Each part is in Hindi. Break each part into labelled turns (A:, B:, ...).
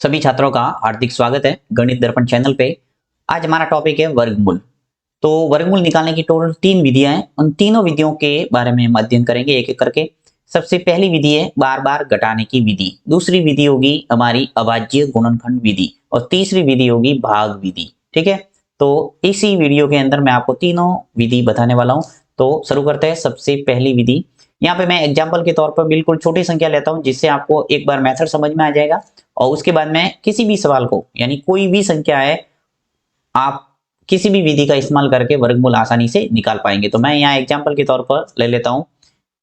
A: सभी छात्रों का हार्दिक स्वागत है गणित दर्पण चैनल पे। आज हमारा टॉपिक है वर्गमूल। तो वर्गमूल निकालने की टोटल 3 विधियां हैं। उन तीनों विधियों के बारे में हम अध्ययन करेंगे एक एक करके। सबसे पहली विधि है बार बार घटाने की विधि, दूसरी विधि होगी हमारी अभाज्य गुणनखंड विधि और तीसरी विधि होगी भाग विधि। ठीक है, तो इसी वीडियो के अंदर मैं आपको तीनों विधि बताने वाला हूँ। तो शुरू करते हैं। सबसे पहली विधि, यहाँ पे मैं एग्जाम्पल के तौर पर बिल्कुल छोटी संख्या लेता हूँ जिससे आपको एक बार मेथड समझ में आ जाएगा और उसके बाद मैं किसी भी सवाल को, यानी कोई भी संख्या है, आप किसी भी विधि का इस्तेमाल करके वर्गमूल आसानी से निकाल पाएंगे। तो मैं यहाँ एग्जाम्पल के तौर पर ले लेता हूँ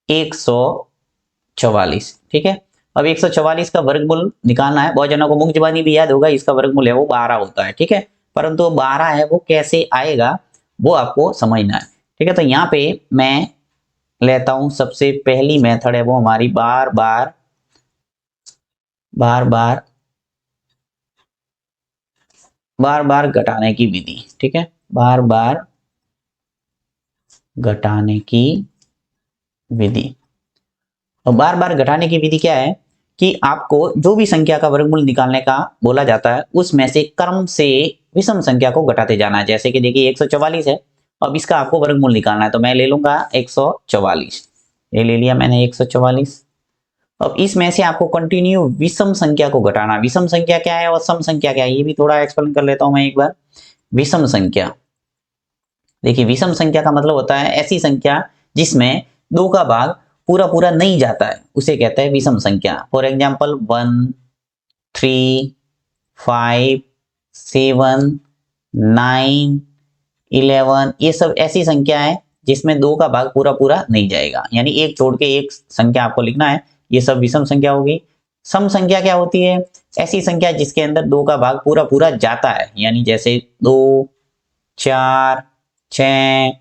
A: 144। ठीक है, अब 144 का वर्गमूल निकालना है। बहुत जनों को मुख्य जुबानी भी याद होगा, इसका वर्गमूल है वो 12 होता है। ठीक है, परंतु 12 है वो कैसे आएगा वो आपको समझना है। ठीक है, तो यहाँ पे मैं लेता हूं सबसे पहली मेथड है वो हमारी बार बार घटाने की विधि। ठीक है, बार बार घटाने की विधि। और बार बार घटाने की विधि क्या है कि आपको जो भी संख्या का वर्गमूल निकालने का बोला जाता है उसमें से क्रम से विषम संख्या को घटाते जाना है। जैसे कि देखिए 144 है, अब इसका आपको वर्गमूल निकालना है तो मैं ले लूंगा 144। ये ले लिया मैंने 144। अब इसमें से आपको कंटिन्यू विषम संख्या को घटाना। विषम संख्या क्या है और सम संख्या क्या है ये भी थोड़ा एक्सप्लेन कर लेता हूं मैं एक बार। विषम संख्या, देखिए विषम संख्या का मतलब होता है ऐसी संख्या जिसमें दो का भाग पूरा पूरा नहीं जाता है, उसे कहते हैं विषम संख्या। फॉर एग्जाम्पल 1, 3, 5, 7, 9, 11, ये सब ऐसी संख्या है जिसमें दो का भाग पूरा पूरा नहीं जाएगा, यानी एक छोड़ के एक संख्या आपको लिखना है। ये सब विषम संख्या होगी। सम संख्या क्या होती है? ऐसी संख्या जिसके अंदर दो का भाग पूरा पूरा जाता है, यानी जैसे 2, 4, 6,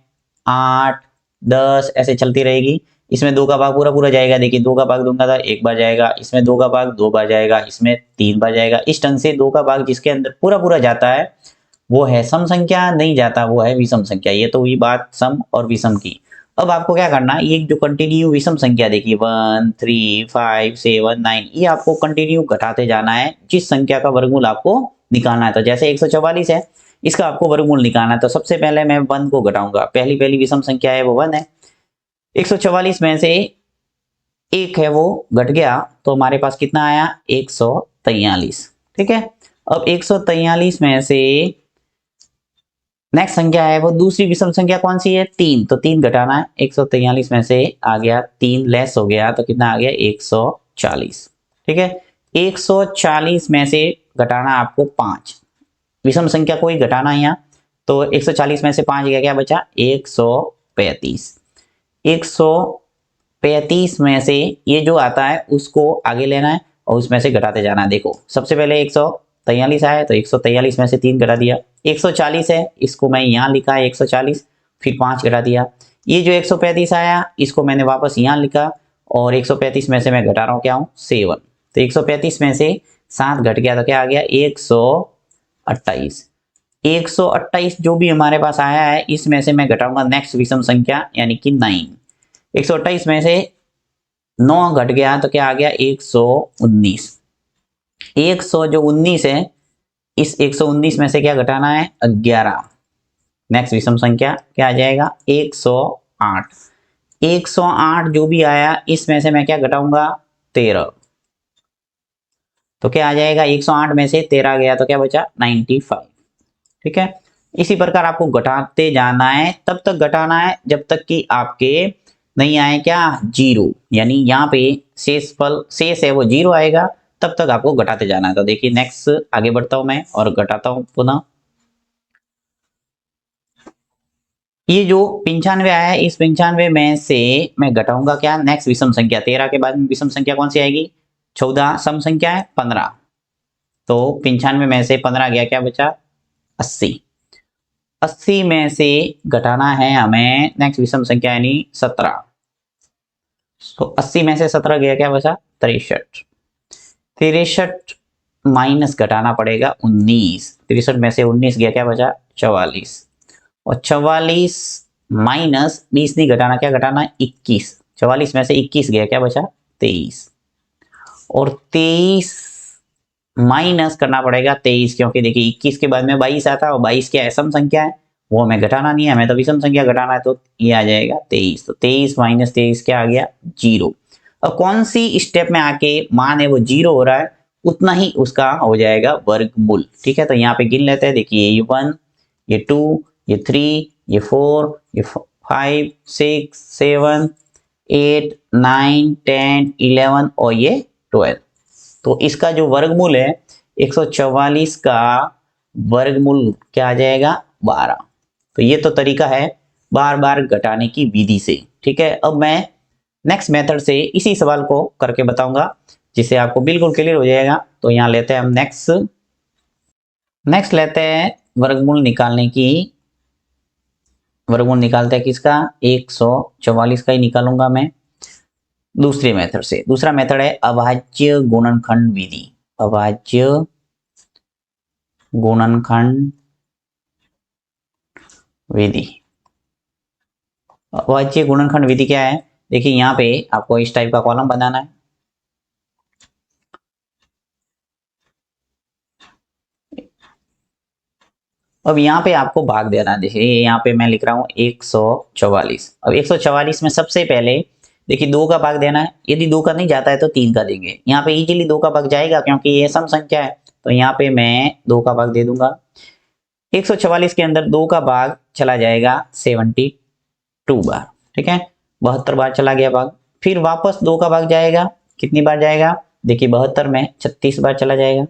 A: 8, 10 ऐसे चलती रहेगी। इसमें दो का भाग पूरा पूरा जाएगा। देखिए दो का भाग दूंगा था एक बार जाएगा, इसमें दो का भाग दो बार जाएगा, इसमें 3 बार जाएगा। इस ढंग से दो का भाग जिसके अंदर पूरा पूरा जाता है वो है सम संख्या, नहीं जाता वो है विषम संख्या। ये तो हुई बात सम और विषम की। अब आपको क्या करना है, ये जो कंटिन्यू विषम संख्या देखिए 1, 3, 5, 7, 9, ये आपको कंटिन्यू घटाते जाना है जिस संख्या का वर्गमूल आपको निकालना है। तो जैसे 144 है, इसका आपको वर्गमूल निकालना है तो सबसे पहले मैं 1 को घटाऊंगा। पहली विषम संख्या है वो 1 है। 144 में से एक है वो घट गया तो हमारे पास कितना आया 143। ठीक है, अब 143 में से नेक्स्ट संख्या है वो दूसरी विषम संख्या कौन सी है 3, तो 3 घटाना है। 143 में से आ गया 3 लेस हो गया तो कितना आ गया 140। ठीक है, 140 में से घटाना आपको 5, विषम संख्या को ही घटाना है यहाँ। तो 140 में से 5 गया, क्या बचा 135। 135 में से ये जो आता है उसको आगे लेना है और उसमें से घटाते जाना है। देखो सबसे पहले 143 आया तो 143 में से 3 घटा दिया। 140 है, इसको मैं यहाँ लिखा है 140, फिर 5 घटा दिया। ये जो 135 आया इसको मैंने वापस यहाँ लिखा और 135 में से मैं घटा रहा हूँ क्या हूँ 7। तो 135 में से 7 घट गया तो क्या आ गया 128। 128 जो भी हमारे पास आया है इसमें से मैं घटाऊंगा नेक्स्ट विषम संख्या यानी कि 9। 128 में से 9 घट गया तो क्या आ गया 119। 100 जो 19 है, इस 119 में से क्या घटाना है 11। नेक्स्ट विषम संख्या क्या आ जाएगा 108। 108 जो भी आया इसमें से मैं क्या घटाऊंगा 13। तो क्या आ जाएगा 108 में से 13 गया तो क्या बचा 95। ठीक है, इसी प्रकार आपको घटाते जाना है, तब तक घटाना है जब तक कि आपके नहीं आए क्या 0, यानी यहाँ पे शेष है वो 0 आएगा, तब तक आपको घटाते जाना है। तो देखिए नेक्स्ट आगे बढ़ता हूं मैं और घटाता हूं पुनः। ये जो 95 आया है इस 95 में से मैं घटाऊंगा क्या नेक्स्ट विषम संख्या। 13 के बाद में विषम संख्या कौन सी आएगी 14, सम संख्या है 15। तो 95 में से 15 गया, क्या बचा 80। 80 में से घटाना है हमें नेक्स्ट विषम संख्या यानी 17। तो 80 में से 17 गया, क्या बचा 63। 63 माइनस घटाना पड़ेगा 19। 63 में से 19 गया, क्या बचा 44। और 44 माइनस 20 नहीं घटाना, क्या घटाना 21। 44 में से 21 गया, क्या बचा 23। और 23 माइनस करना पड़ेगा 23, क्योंकि देखिए 21 के बाद में 22 आता है और 22 क्या है, सम संख्या है, वो हमें घटाना नहीं है, हमें तो विषम संख्या घटाना है, तो ये आ जाएगा 23। तो 23 माइनस 23 क्या आ गया, 0। अब कौन सी स्टेप में आके मान है वो 0 हो रहा है, उतना ही उसका हो जाएगा वर्गमूल। ठीक है, तो यहाँ पे गिन लेते हैं। देखिए ये 1, ये 2, ये 3, ये 4, ये 5, 6, 7, 8, 9, 10, 11 और ये 12। तो इसका जो वर्गमूल है 144 का वर्गमूल क्या आ जाएगा, 12। तो ये तो तरीका है बार बार घटाने की विधि से। ठीक है, अब मैं नेक्स्ट मेथड से इसी सवाल को करके बताऊंगा, जिससे आपको बिल्कुल क्लियर हो जाएगा। तो यहाँ लेते हैं हम नेक्स्ट लेते हैं वर्गमूल निकालने की। वर्गमूल निकालते हैं किसका, 144 का ही निकालूंगा मैं दूसरे मेथड से। दूसरा मेथड है अभाज्य गुणनखंड विधि। अभाज्य गुणनखंड विधि। अभाज्य गुणनखंड विधि क्या है, देखिए यहाँ पे आपको इस टाइप का कॉलम बनाना है। अब यहाँ पे आपको भाग देना है। देखिए यहाँ पे मैं लिख रहा हूँ 144। अब 144 में सबसे पहले देखिए 2 का भाग देना है। यदि 2 का नहीं जाता है तो 3 का देंगे। यहाँ पे इजीली 2 का भाग जाएगा क्योंकि ये सम संख्या है, तो यहाँ पे मैं 2 का भाग दे दूंगा। 144 के अंदर 2 का भाग चला जाएगा 72 बार। ठीक है, 72 बार चला गया भाग। फिर वापस 2 का भाग जाएगा, कितनी बार जाएगा, देखिए 72 में 36 बार चला जाएगा।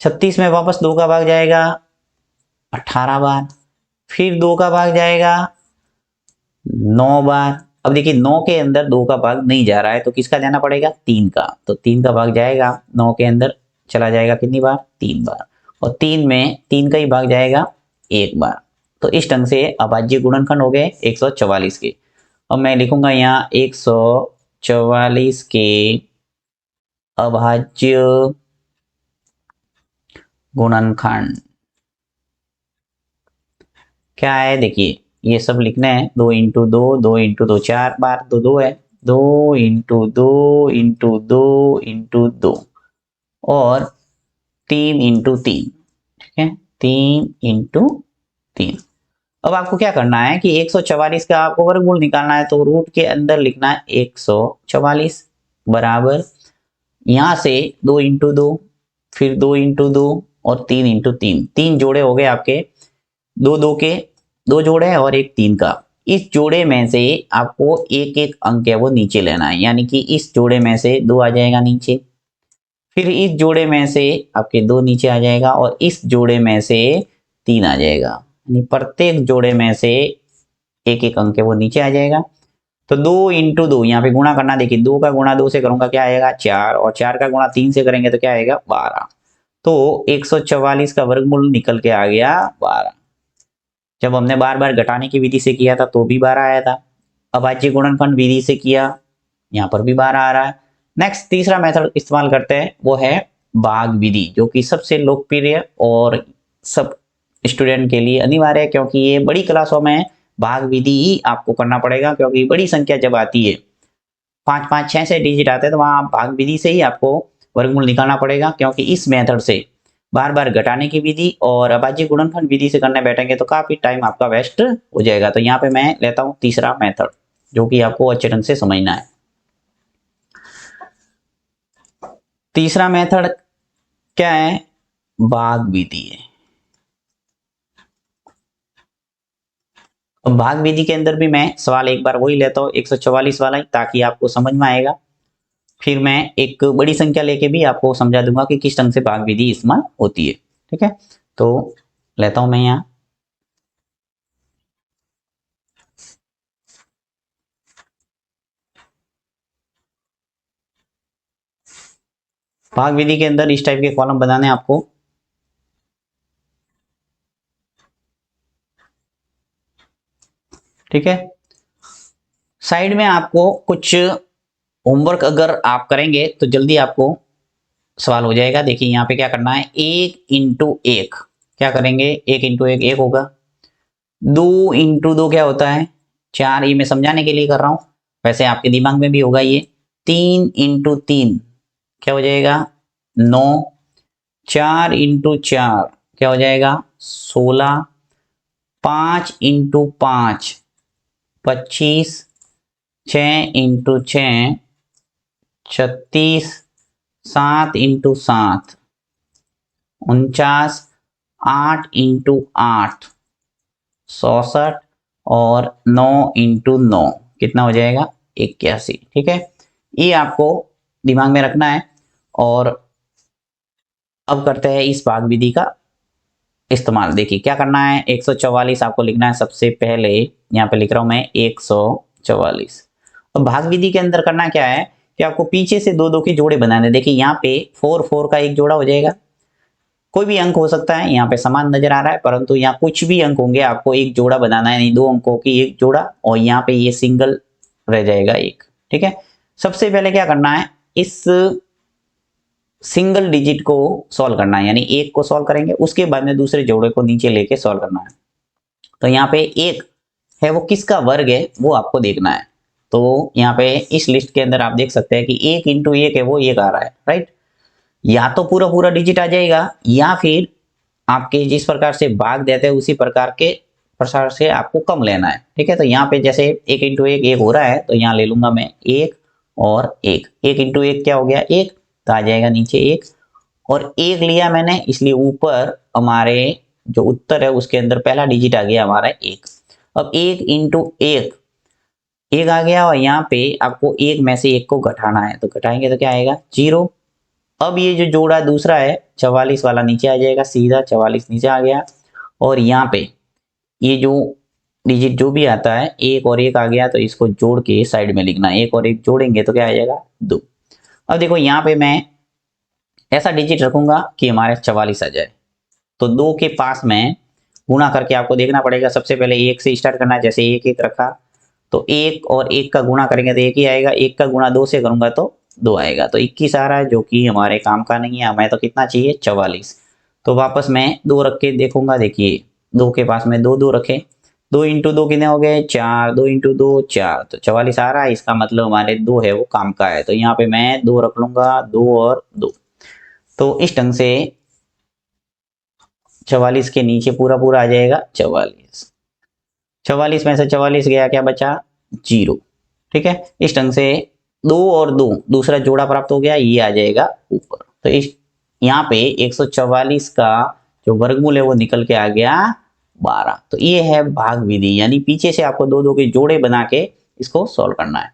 A: 36 में वापस 2 का भाग जाएगा 18 बार। फिर 2 का भाग जाएगा 9 बार। अब देखिए 9 के अंदर 2 का भाग नहीं जा रहा है, तो किसका जाना पड़ेगा, 3 का। तो 3 का भाग जाएगा 9 के अंदर, चला जाएगा कितनी बार, 3 बार। और 3 में 3 का ही भाग जाएगा 1 बार। तो इस ढंग से अभाज्य गुणनखंड हो गए 144 के। अब मैं लिखूंगा यहाँ 144 के अभाज्य गुणनखंड क्या है, देखिए ये सब लिखना है। 2 इंटू 2, 2 इंटू 2, 4 बार, 2 2 है, 2 इंटू 2 इंटू 2 इंटू 2 और 3 इंटू 3। ठीक है, 3 इंटू 3। अब आपको क्या करना है कि 144 का आपको वर्गमूल निकालना है, तो रूट के अंदर लिखना है 144 बराबर यहां से 2 इंटू 2, फिर 2 इंटू 2 और 3 इंटू 3। 3 जोड़े हो गए आपके, 2 2 के 2 जोड़े हैं और एक 3 का। इस जोड़े में से आपको एक एक अंक है वो नीचे लेना है, यानी कि इस जोड़े में से 2 आ जाएगा नीचे, फिर इस जोड़े में से आपके 2 नीचे आ जाएगा और इस जोड़े में से 3 आ जाएगा। यानी प्रत्येक जोड़े में से एक एक अंक है वो नीचे आ जाएगा। तो 2 इंटू 2 यहाँ पे गुणा करना। देखिए 2 का गुणा 2 से करूंगा क्या आएगा, 4, और 4 का गुणा 3 से करेंगे तो क्या आएगा, 12। तो 144 का वर्गमूल निकल के आ गया 12। जब हमने बार बार घटाने की विधि से किया था तो भी 12 आया था, अभाज्य गुणनखंड विधि से किया, यहाँ पर भी 12 आ रहा है। नेक्स्ट तीसरा मेथड इस्तेमाल करते हैं, वो है भाग विधि, जो कि सबसे लोकप्रिय और सब स्टूडेंट के लिए अनिवार्य है, क्योंकि ये बड़ी क्लासों में भाग विधि ही आपको करना पड़ेगा। क्योंकि बड़ी संख्या जब आती है 5 5 6 6 डिजिट आते हैं, तो वहां भाग विधि से ही आपको वर्गमूल निकालना पड़ेगा। क्योंकि इस मेथड से बार बार घटाने की विधि और अभाज्य गुणनखंड विधि से करने बैठेंगे तो काफी टाइम आपका वेस्ट हो जाएगा। तो यहाँ पे मैं लेता हूँ तीसरा मेथड, जो कि आपको अच्छे ढंग से समझना है। तीसरा मेथड क्या है, भाग विधि है। अब भाग विधि के अंदर भी मैं सवाल एक बार वही लेता हूँ 144 वाला ही, ताकि आपको समझ में आएगा। फिर मैं एक बड़ी संख्या लेके भी आपको समझा दूंगा कि किस ढंग से भाग विधि इस्तेमाल होती है। ठीक है, तो लेता हूं मैं यहाँ भाग विधि के अंदर इस टाइप के कॉलम बनाने आपको। ठीक है, साइड में आपको कुछ होमवर्क अगर आप करेंगे तो जल्दी आपको सवाल हो जाएगा। देखिए यहाँ पे क्या करना है, 1 इंटू 1 क्या करेंगे, 1 इंटू 1 1 होगा। 2 इंटू 2 क्या होता है, 4। ये मैं समझाने के लिए कर रहा हूं, वैसे आपके दिमाग में भी होगा ये। 3 इंटू 3 क्या हो जाएगा, 9। 4 इंटू 4 क्या हो जाएगा 16, 5 इंटू 5 25, 6 इंटू 6 36, 7 इंटू 7 49, 8 इंटू 8 64 और 9 इंटू 9 कितना हो जाएगा 81। ठीक है, ये आपको दिमाग में रखना है। और अब करते हैं इस भाग विधि का इस्तेमाल। देखिए क्या करना है, 144 आपको लिखना है सबसे पहले, यहाँ पे लिख रहा हूं मैं 144। और भाग विधि के अंदर करना क्या है कि आपको पीछे से दो दो के जोड़े बनाने। देखिए यहाँ पे 4 4 का एक जोड़ा हो जाएगा, कोई भी अंक हो सकता है, यहाँ पे समान नजर आ रहा है परंतु यहाँ कुछ भी अंक होंगे, आपको एक जोड़ा बनाना है, नहीं 2 अंकों की एक जोड़ा, और यहाँ पे ये सिंगल रह जाएगा एक। ठीक है, सबसे पहले क्या करना है, इस सिंगल डिजिट को सॉल्व करना है, यानी एक को सॉल्व करेंगे, उसके बाद में दूसरे जोड़े को नीचे लेके सॉल्व करना है। तो यहाँ पे एक है वो किसका वर्ग है वो आपको देखना है। तो यहाँ पे इस लिस्ट के अंदर आप देख सकते हैं कि 1 इंटू 1 है वो 1 आ रहा है, राइट। या तो पूरा पूरा डिजिट आ जाएगा, या फिर आपके जिस प्रकार से भाग देते हैं उसी प्रकार से आपको कम लेना है। ठीक है, तो यहाँ पे जैसे 1 इंटू 1 1 हो रहा है, तो यहाँ ले लूंगा मैं 1 और 1। 1 इंटू 1 क्या हो गया 1, तो आ जाएगा नीचे 1, और 1 लिया मैंने इसलिए ऊपर हमारे जो उत्तर है उसके अंदर पहला डिजिट आ गया हमारा 1। अब 1 इंटू 1 1 आ गया, और यहाँ पे आपको 1 में से 1 को घटाना है, तो घटाएंगे तो क्या आएगा 0। अब ये जो जोड़ा दूसरा है 44 वाला नीचे आ जाएगा, सीधा 44 नीचे आ गया, और यहाँ पे ये जो डिजिट जो भी आता है 1 और 1 आ गया, तो इसको जोड़ के साइड में लिखना है, 1 और 1 जोड़ेंगे तो क्या आ जाएगा 2। अब देखो यहाँ पे मैं ऐसा डिजिट रखूंगा कि हमारे 44 आ जाए, तो 2 के पास में गुणा करके आपको देखना पड़ेगा। सबसे पहले 1 से स्टार्ट करना है, जैसे 1 1 रखा तो 1 और 1 का गुणा करेंगे तो 1 ही आएगा, 1 का गुणा 2 से करूंगा तो 2 आएगा, तो 21 आ रहा है, जो कि हमारे काम का नहीं है, हमें तो कितना चाहिए 44। तो वापस मैं 2 रख के देखूंगा, देखिए 2 के पास में 2 2 रखे, 2 इंटू 2 कितने हो गए 4, 2 इंटू 2 4, तो 44 आ रहा है, इसका मतलब हमारे 2 है वो काम का है, तो यहाँ पे मैं 2 रख लूंगा, 2 और 2। तो इस ढंग से 44 के नीचे पूरा पूरा आ जाएगा 44, 44 में से 44 गया, क्या बचा 0। ठीक है, इस ढंग से 2 और 2 दूसरा जोड़ा प्राप्त हो गया, ये आ जाएगा ऊपर। तो इस यहाँ पे 144 का जो वर्गमूल है वो निकल के आ गया 12। तो ये है भाग विधि, यानी पीछे से आपको दो दो के जोड़े बना के इसको सॉल्व करना है।